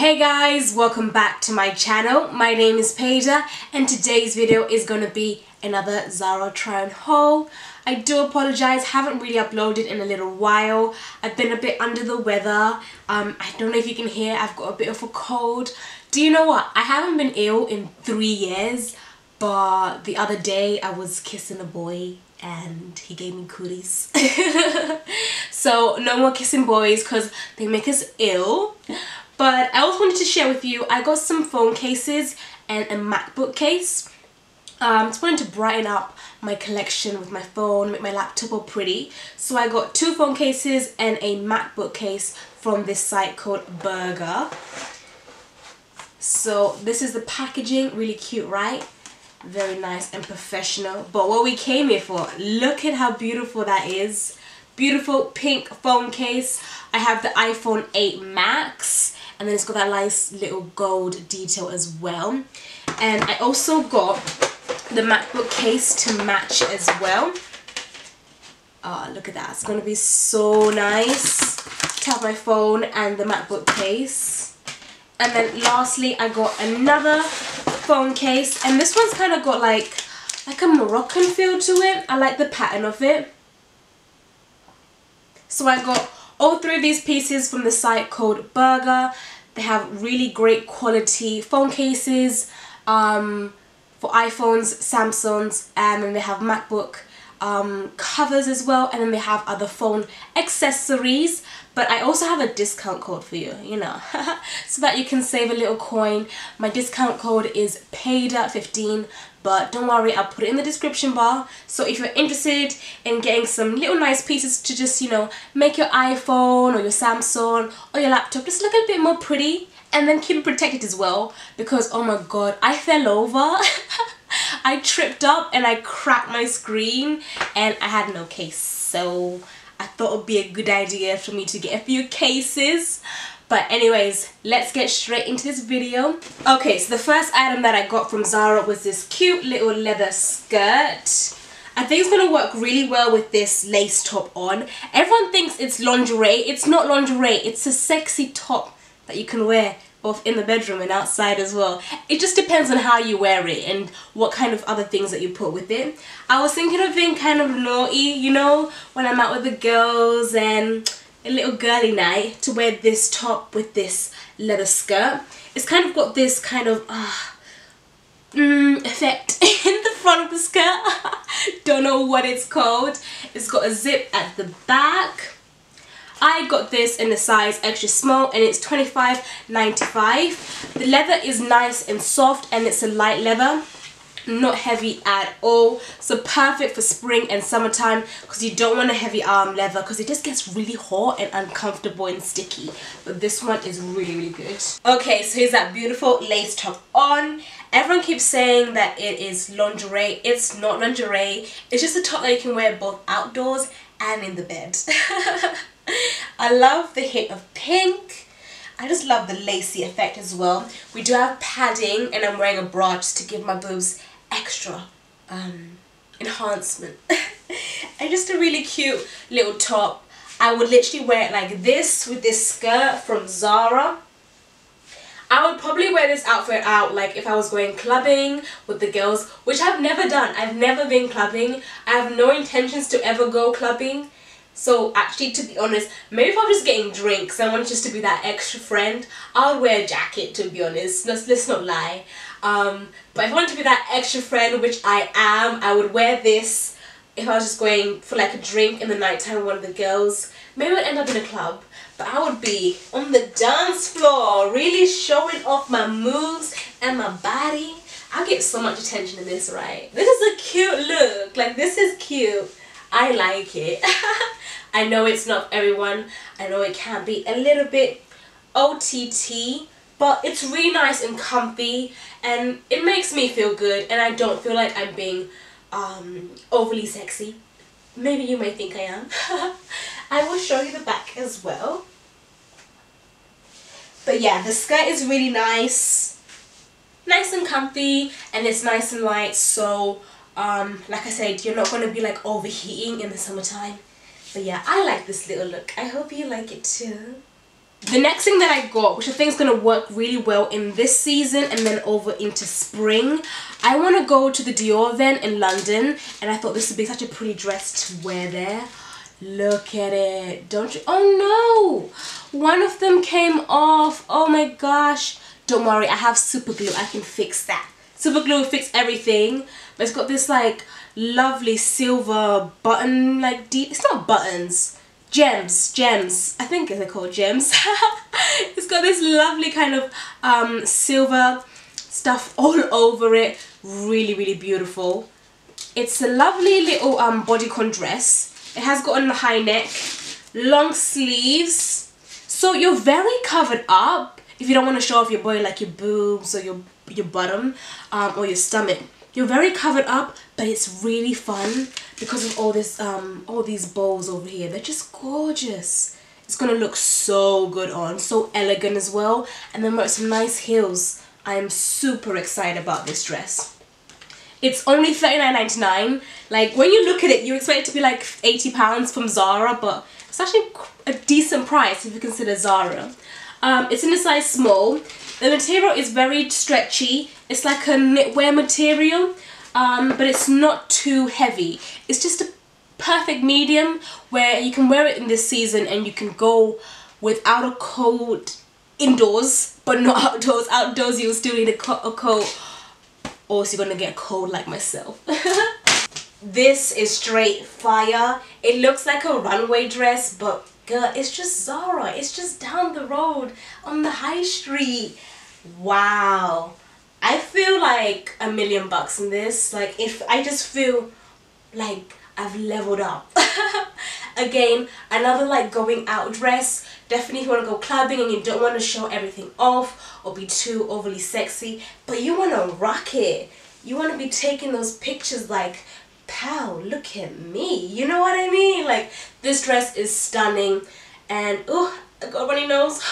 Hey guys, welcome back to my channel. My name is Payda and today's video is going to be another Zara try on haul. I do apologize, haven't really uploaded in a little while. I've been a bit under the weather. I don't know if you can hear, I've got a bit of a cold. Do you know what? I haven't been ill in 3 years, but the other day I was kissing a boy and he gave me cooties. So no more kissing boys because they make us ill. But I also wanted to share with you, I got some phone cases and a MacBook case. Just wanted to brighten up my collection with my phone, make my laptop all pretty. So I got 2 phone cases and a MacBook case from this site called Burger. So this is the packaging, really cute, right? Very nice and professional. But what we came here for, look at how beautiful that is. Beautiful pink phone case. I have the iPhone 8 Max. And then it's got that nice little gold detail as well. And I also got the MacBook case to match as well. Oh, look at that. It's going to be so nice to have my phone and the MacBook case. And then lastly, I got another phone case. And this one's kind of got like a Moroccan feel to it. I like the pattern of it. So I got all 3 of these pieces from the site called Burger. They have really great quality phone cases for iPhones, Samsungs, and then they have MacBook covers as well, and then they have other phone accessories. But I also have a discount code for you, you know, so that you can save a little coin. My discount code is Payda15, but don't worry, I'll put it in the description bar. So if you're interested in getting some little nice pieces to just, you know, make your iPhone or your Samsung or your laptop just look a bit more pretty, and then keep it protected as well, because oh my god, I fell over. I tripped up and I cracked my screen and I had no case, so I thought it would be a good idea for me to get a few cases. But anyways, let's get straight into this video. Okay, so the first item that I got from Zara was this cute little leather skirt. I think it's going to work really well with this lace top on. Everyone thinks it's lingerie. It's not lingerie. It's a sexy top that you can wear both in the bedroom and outside as well. It just depends on how you wear it and what kind of other things that you put with it. I was thinking of being kind of naughty, you know, when I'm out with the girls and a little girly night, to wear this top with this leather skirt. It's kind of got this kind of effect in the front of the skirt. Don't know what it's called. It's got a zip at the back. I got this in the size extra small and it's $25.95. The leather is nice and soft and it's a light leather, not heavy at all. So perfect for spring and summertime, because you don't want a heavy leather because it just gets really hot and uncomfortable and sticky. But this one is really, really good. Okay, so here's that beautiful lace top on. Everyone keeps saying that it is lingerie. It's not lingerie. It's just a top that you can wear both outdoors and in the bed. I love the hint of pink. I just love the lacy effect as well. We do have padding and I'm wearing a bra just to give my boobs extra enhancement. And just a really cute little top. I would literally wear it like this with this skirt from Zara. I would probably wear this outfit out like if I was going clubbing with the girls, which I've never done. I've never been clubbing. I have no intentions to ever go clubbing. So actually, to be honest, maybe if I'm just getting drinks, I want just to be that extra friend, I would wear a jacket, to be honest. Let's not lie. But if I want to be that extra friend, which I am, I would wear this if I was just going for like a drink in the nighttime with one of the girls. Maybe I'd end up in a club, but I would be on the dance floor, really showing off my moves and my body. I'll get so much attention in this, right? This is a cute look. Like, this is cute. I like it. I know it's not for everyone. I know it can be a little bit OTT, but it's really nice and comfy and it makes me feel good, and I don't feel like I'm being overly sexy. Maybe you may think I am. I will show you the back as well. But yeah, the skirt is really nice. Nice and comfy, and it's nice and light, so like I said, you're not going to be like overheating in the summertime. But yeah, I like this little look. I hope you like it too. The next thing that I got, which I think is going to work really well in this season and then over into spring, I want to go to the Dior event in London, and I thought this would be such a pretty dress to wear there. Look at it. Don't you? Oh no! One of them came off. Oh my gosh. Don't worry, I have super glue. I can fix that. Super glue will fix everything. But it's got this like lovely silver button, like deep. It's not buttons. Gems. I think they're called gems. It's got this lovely kind of silver stuff all over it. Really, really beautiful. It's a lovely little bodycon dress. It has got a high neck, long sleeves. So you're very covered up if you don't want to show off your body, like your boobs or your bottom or your stomach. You're very covered up, but it's really fun because of all this all these bows over here. They're just gorgeous. It's gonna look so good on, so elegant as well, and then with some nice heels. I am super excited about this dress. It's only $39.99. Like, when you look at it, you expect it to be like £80 from Zara, but it's actually a decent price if you consider Zara. It's in a size small. The material is very stretchy. It's like a knitwear material, but it's not too heavy. It's just a perfect medium where you can wear it in this season and you can go without a coat indoors, but not outdoors. Outdoors you'll still need a coat, or else you're gonna get cold like myself. This is straight fire. It looks like a runway dress, but girl, it's just Zara. It's just down the road on the high street. Wow. I feel like $1 million in this. Like, if I just feel like I've leveled up. Again, another like going out dress. Definitely if you want to go clubbing and you don't want to show everything off or be too overly sexy, but you want to rock it. You want to be taking those pictures like, pow, look at me. You know what I mean? Like, this dress is stunning, and oh, I got a runny nose.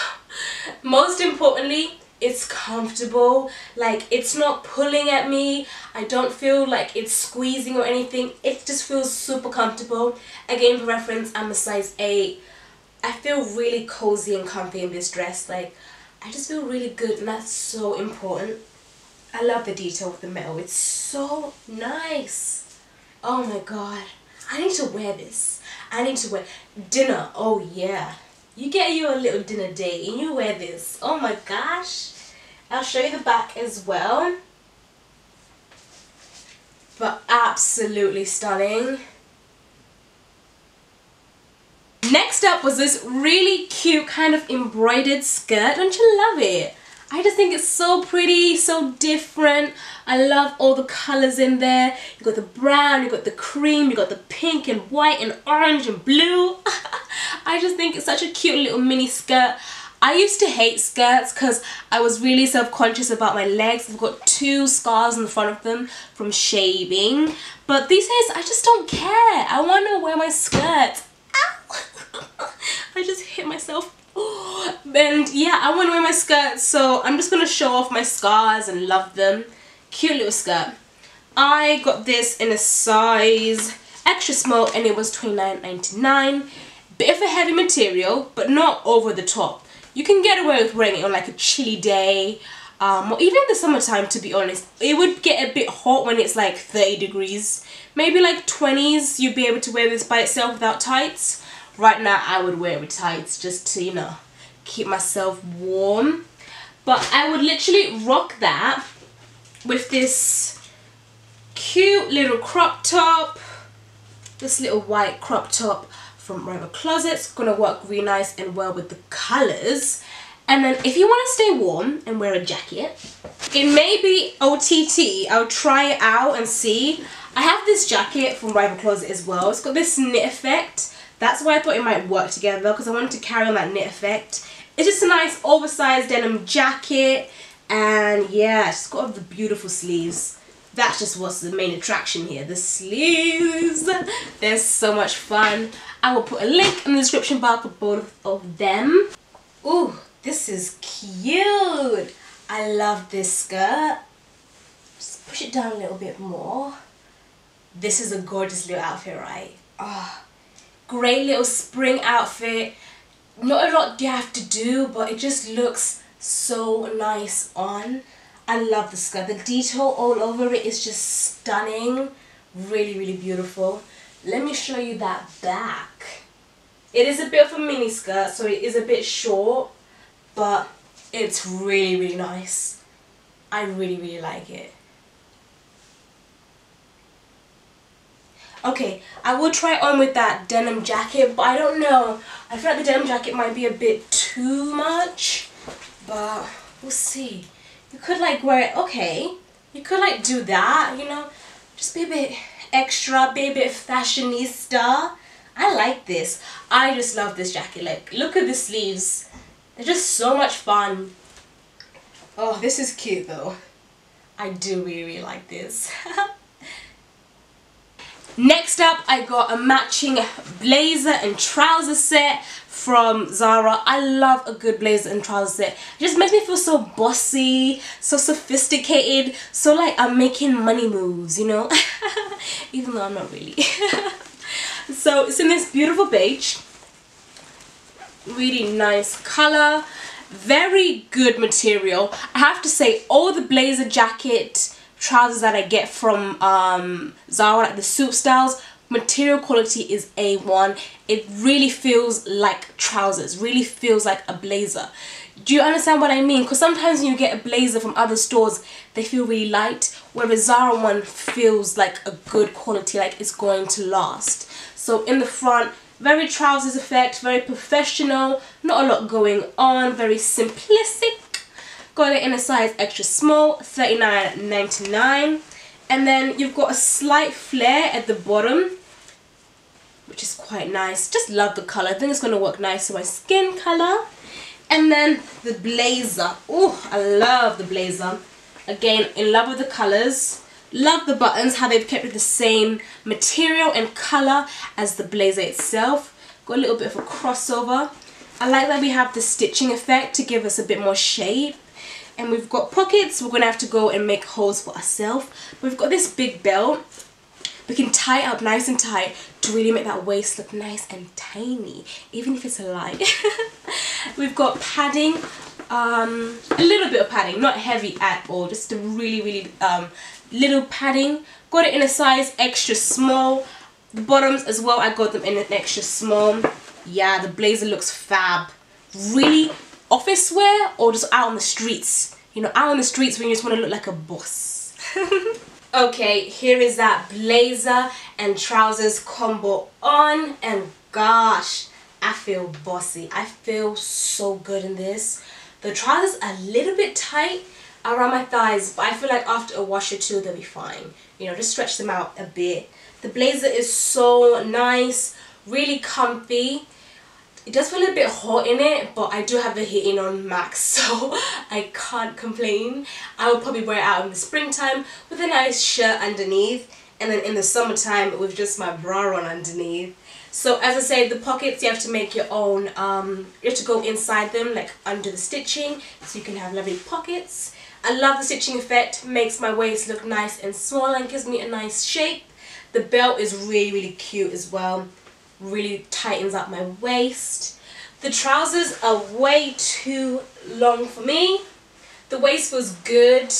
Most importantly, it's comfortable. Like, it's not pulling at me. I don't feel like it's squeezing or anything. It just feels super comfortable. Again, for reference, I'm a size 8. I feel really cozy and comfy in this dress. Like, I just feel really good, and that's so important. I love the detail with the metal. It's so nice. Oh my god. I need to wear this. I need to wear dinner. Oh yeah. You get you a little dinner date and you wear this. Oh my gosh. I'll show you the back as well. But absolutely stunning. Next up was this really cute kind of embroidered skirt. Don't you love it? I just think it's so pretty, so different. I love all the colours in there. You got the brown, you got the cream, you got the pink and white and orange and blue. I just think it's such a cute little mini skirt. I used to hate skirts because I was really self-conscious about my legs. I've got 2 scars on the front of them from shaving. But these days, I just don't care. I want to wear my skirts. Ow! I just hit myself. And yeah, I want to wear my skirts, so I'm just going to show off my scars and love them. Cute little skirt. I got this in a size extra small and it was $29.99. Bit of a heavy material, but not over the top. You can get away with wearing it on like a chilly day, or even in the summertime, to be honest. It would get a bit hot when it's like 30 degrees. Maybe like 20s, you'd be able to wear this by itself without tights. Right now, I would wear it with tights just to, you know, keep myself warm. But I would literally rock that with this cute little crop top. This little white crop top from Rival Closet's gonna work really nice and well with the colours. And then if you want to stay warm and wear a jacket, it may be OTT. I'll try it out and see. I have this jacket from Rival Closet as well. It's got this knit effect. That's why I thought it might work together, because I wanted to carry on that knit effect. It's just a nice oversized denim jacket, and yeah, it's got the beautiful sleeves. That's just what's the main attraction here, the sleeves. They're so much fun. I will put a link in the description bar for both of them. Ooh, this is cute. I love this skirt. Just push it down a little bit more. This is a gorgeous little outfit, right? Oh. Great little spring outfit. not a lot you have to do, but it just looks so nice on. I love the skirt. The detail all over it is just stunning. Really, really beautiful. Let me show you that back. It is a bit of a mini skirt, so it is a bit short, but it's really, really nice. I really, really like it. Okay, I will try it on with that denim jacket, but I don't know. I feel like the denim jacket might be a bit too much, but we'll see. You could like wear it, okay. You could like do that, you know. Just be a bit extra, be a bit fashionista. I like this. I just love this jacket. Like, look at the sleeves. They're just so much fun. Oh, this is cute though. I do really, really like this. Next up, I got a matching blazer and trouser set from Zara. I love a good blazer and trouser set. It just makes me feel so bossy, so sophisticated, so like I'm making money moves, you know? Even though I'm not really. So it's in this beautiful beige. Really nice color. Very good material. I have to say, all the blazer jacket trousers that I get from Zara, like the suit styles, material quality is A1. It really feels like trousers, really feels like a blazer. Do you understand what I mean? Because sometimes when you get a blazer from other stores, they feel really light, whereas Zara one feels like a good quality, like it's going to last. So in the front, very trousers effect, very professional, not a lot going on, very simplistic. Got it in a size extra small, $39.99. And then you've got a slight flare at the bottom, which is quite nice. Just love the color. I think it's going to work nice to my skin color. And then the blazer. Oh, I love the blazer. Again, in love with the colors. Love the buttons, how they've kept it the same material and color as the blazer itself. Got a little bit of a crossover. I like that we have the stitching effect to give us a bit more shape. And we've got pockets. We're going to have to go and make holes for ourselves. We've got this big belt. We can tie it up nice and tight to really make that waist look nice and tiny, even if it's a lie. We've got padding, a little bit of padding, not heavy at all, just a really, really little padding. Got it in a size extra small. The bottoms as well, I got them in an extra small. Yeah, the blazer looks fab. Really office wear or just out on the streets. You know, out on the streets when you just want to look like a boss. Okay, here is that blazer and trousers combo on, and gosh, I feel bossy. I feel so good in this. The trousers are a little bit tight around my thighs, but I feel like after a wash or two they'll be fine. You know, just stretch them out a bit. The blazer is so nice, really comfy. It does feel a bit hot in it, but I do have the heating on max, so I can't complain. I will probably wear it out in the springtime with a nice shirt underneath, and then in the summertime with just my bra on underneath. So as I said, the pockets, you have to make your own. You have to go inside them, like under the stitching, so you can have lovely pockets. I love the stitching effect, makes my waist look nice and small and gives me a nice shape. The belt is really, really cute as well. Really tightens up my waist. The trousers are way too long for me. The waist feels good,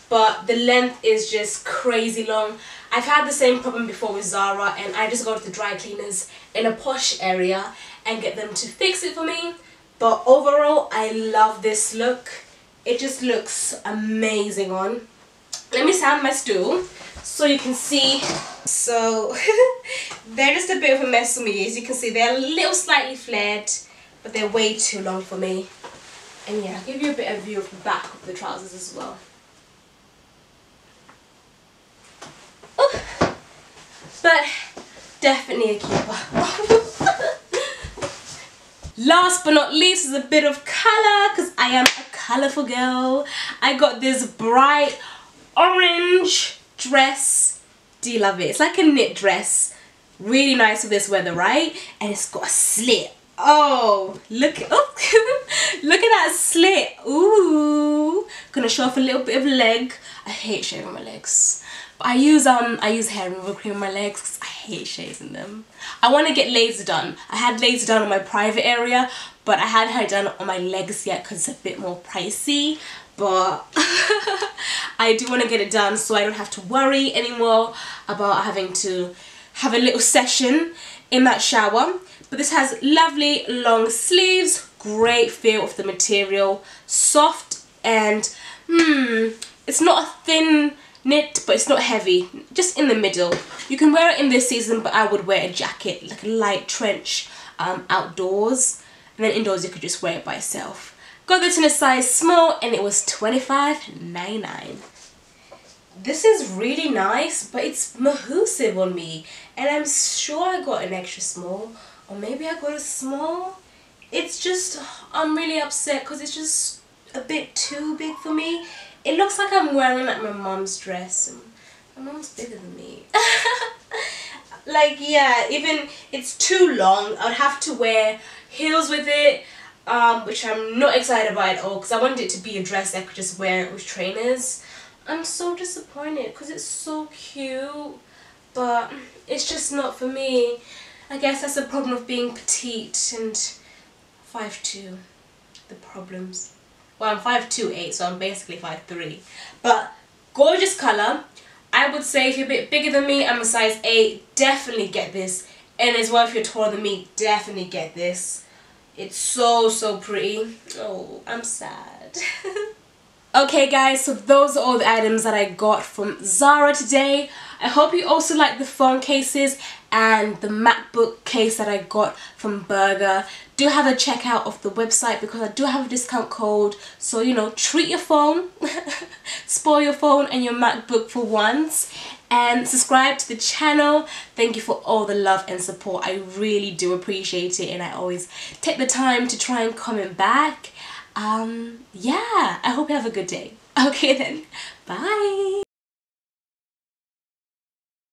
but the length is just crazy long. I've had the same problem before with Zara, and I just go to the dry cleaners in a posh area and get them to fix it for me. But overall, I love this look. It just looks amazing on. Let me stand my stool so you can see. So they're just a bit of a mess for me. As you can see, they're a little slightly flared, but they're way too long for me. And yeah, I'll give you a bit of view of the back of the trousers as well. Ooh. But definitely a keeper. Last but not least is a bit of colour, because I am a colourful girl. I got this bright orange dress. Do you love it? It's like a knit dress. Really nice for this weather, right? And it's got a slit. Oh, look, oh, look at that slit. Ooh. Gonna show off a little bit of leg. I hate shaving my legs. But I use hair removal cream on my legs because I hate shaving them. I want to get laser done. I had laser done on my private area, but I hadn't had it done on my legs yet because it's a bit more pricey. But I do want to get it done so I don't have to worry anymore about having to have a little session in that shower. But this has lovely long sleeves, great feel of the material, soft, and it's not a thin knit, but it's not heavy, just in the middle. You can wear it in this season, but I would wear a jacket, like a light trench outdoors, and then indoors you could just wear it by itself. Got this in a size small and it was $25.99. This is really nice, but it's mahoosive on me, and I'm sure I got an extra small, or maybe I got a small. It's just, I'm really upset because it's just a bit too big for me. It looks like I'm wearing like my mom's dress, and my mom's bigger than me. Like, yeah, even it's too long. I would have to wear heels with it, which I'm not excited about at all because I wanted it to be a dress I could just wear with trainers. I'm so disappointed because it's so cute, but it's just not for me. I guess that's the problem of being petite and 5'2", the problems. Well, I'm 5'2", so I'm basically 5'3". But gorgeous colour. I would say if you're a bit bigger than me, I'm a size 8, definitely get this. And as well, if you're taller than me, definitely get this. It's so, so pretty. Oh, I'm sad. Okay guys, so those are all the items that I got from Zara today. I hope you also like the phone cases and the MacBook case that I got from Burger. Do have a check out of the website because I do have a discount code. So, you know, treat your phone, spoil your phone and your MacBook for once. And subscribe to the channel. Thank you for all the love and support. I really do appreciate it, and I always take the time to try and comment back. Yeah, I hope you have a good day. Okay then, bye.